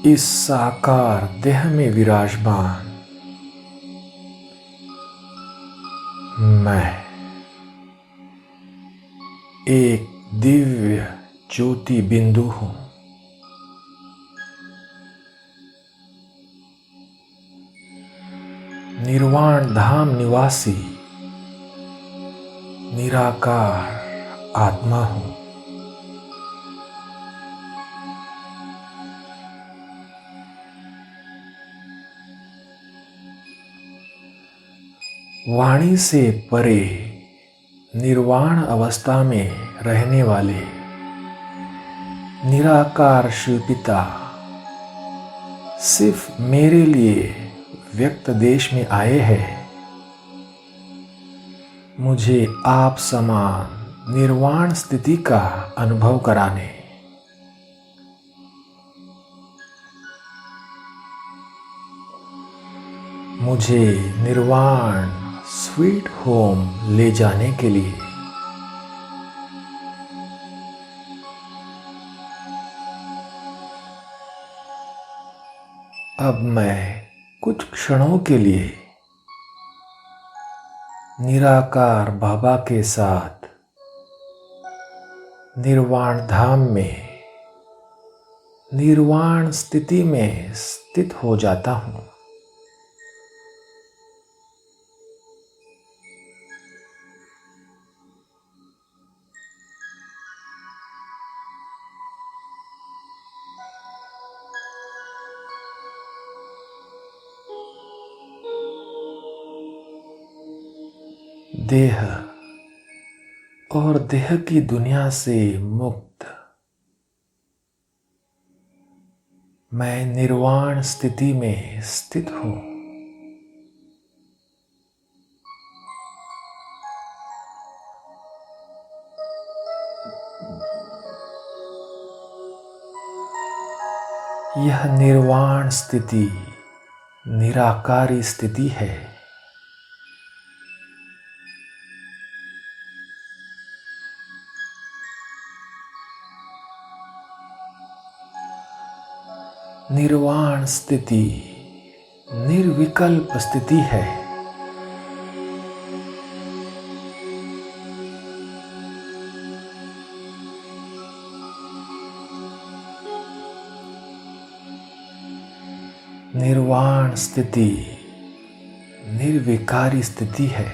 इस साकार देह में विराजमान मैं एक दिव्य ज्योति बिंदु हूँ। निर्वाण धाम निवासी निराकार आत्मा हूँ। वाणी से परे निर्वाण अवस्था में रहने वाले निराकार शिवपिता सिर्फ मेरे लिए व्यक्त देश में आए हैं, मुझे आप समान निर्वाण स्थिति का अनुभव कराने। मुझे निर्वाण स्वीट होम ले जाने के लिए। अब मैं कुछ क्षणों के लिए निराकार बाबा के साथ निर्वाण धाम में निर्वाण स्थिति में स्थित हो जाता हूँ। देह और देह की दुनिया से मुक्त मैं निर्वाण स्थिति में स्थित हूँ। यह निर्वाण स्थिति निराकारी स्थिति है। निर्वाण स्थिति निर्विकल्प स्थिति है। निर्वाण स्थिति निर्विकारी स्थिति है।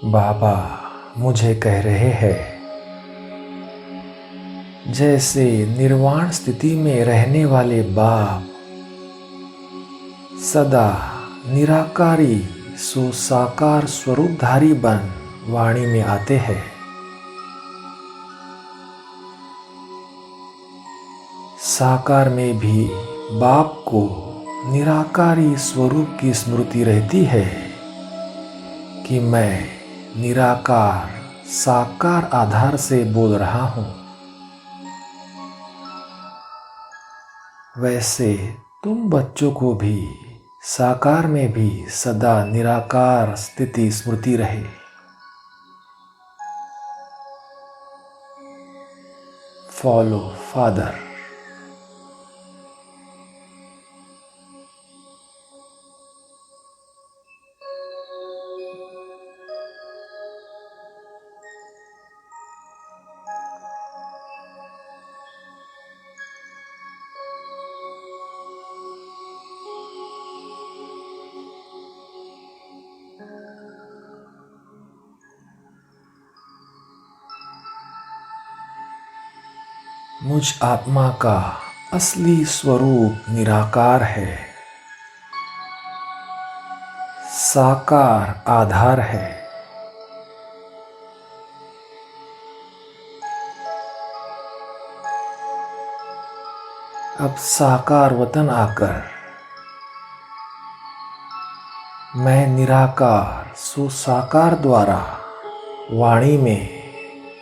बाबा मुझे कह रहे हैं, जैसे निर्वाण स्थिति में रहने वाले बाप सदा निराकारी सुसाकार स्वरूपधारी बन वाणी में आते हैं, साकार में भी बाप को निराकारी स्वरूप की स्मृति रहती है कि मैं निराकार साकार आधार से बोल रहा हूँ। वैसे तुम बच्चों को भी साकार में भी सदा निराकार स्थिति स्मृति रहे। Follow father. मुझ आत्मा का असली स्वरूप निराकार है, साकार आधार है। अब साकार वतन आकर मैं निराकार सुसाकार द्वारा वाणी में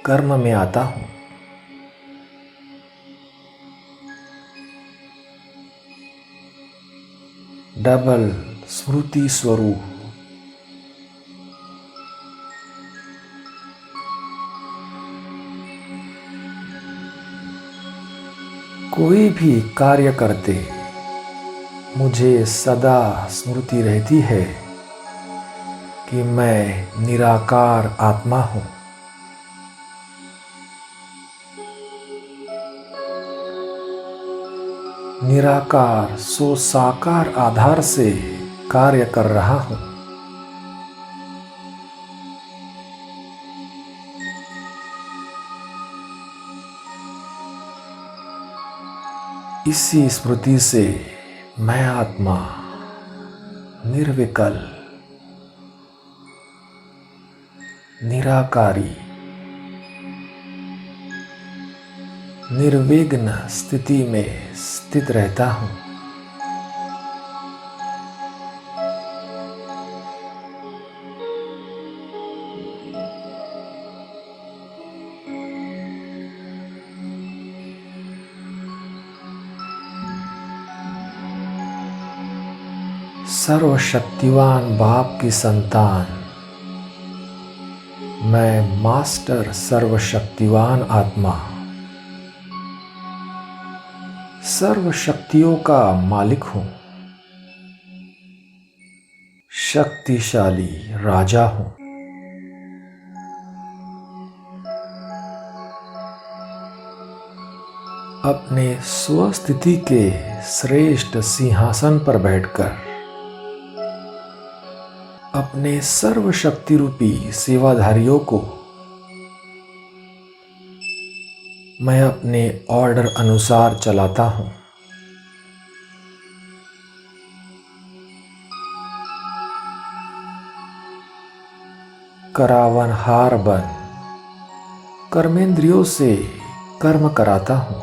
कर्म में आता हूँ। डबल स्मृति स्वरूप कोई भी कार्य करते मुझे सदा स्मृति रहती है कि मैं निराकार आत्मा हूँ। निराकार सो साकार आधार से कार्य कर रहा हूँ। इसी स्मृति से मैं आत्मा निर्विकल्प निराकारी निर्विघ्न स्थिति में स्थित रहता हूँ। सर्वशक्तिवान बाप की संतान मैं मास्टर सर्वशक्तिवान आत्मा सर्व शक्तियों का मालिक हूँ। शक्तिशाली राजा हूँ। अपने स्वस्थिति के श्रेष्ठ सिंहासन पर बैठकर अपने सर्व शक्ति रूपी सेवाधारियों को मैं अपने ऑर्डर अनुसार चलाता हूँ। करावनहार बन कर्मेंद्रियों से कर्म कराता हूँ।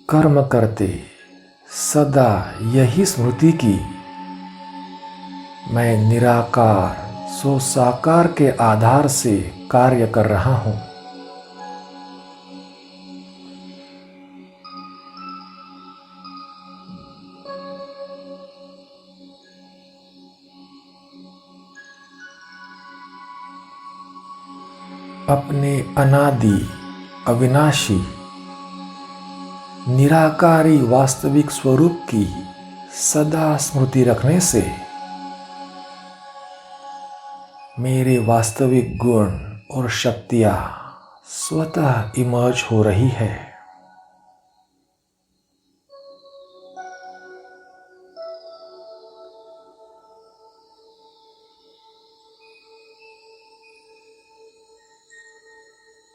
कर्म करते सदा यही स्मृति की मैं निराकार सो साकार के आधार से कार्य कर रहा हूँ। अपने अनादि अविनाशी निराकारी वास्तविक स्वरूप की सदा स्मृति रखने से मेरे वास्तविक गुण और शक्तियाँ स्वतः इमर्ज हो रही है।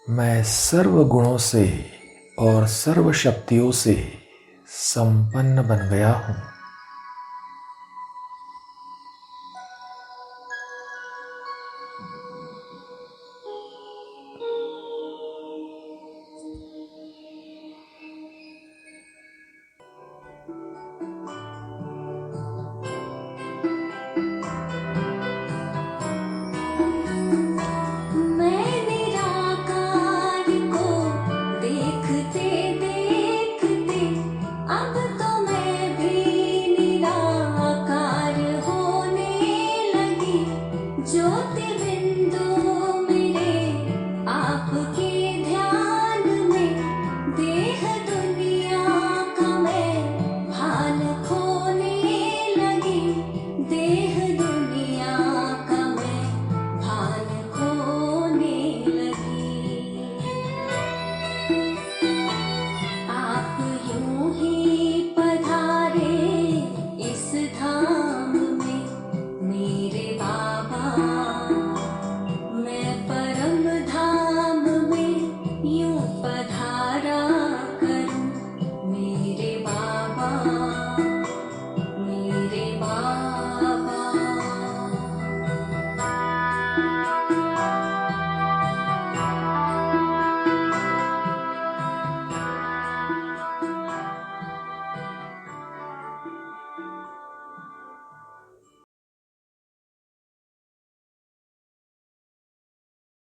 मैं सर्व गुणों से और सर्व शक्तियों से संपन्न बन गया हूँ।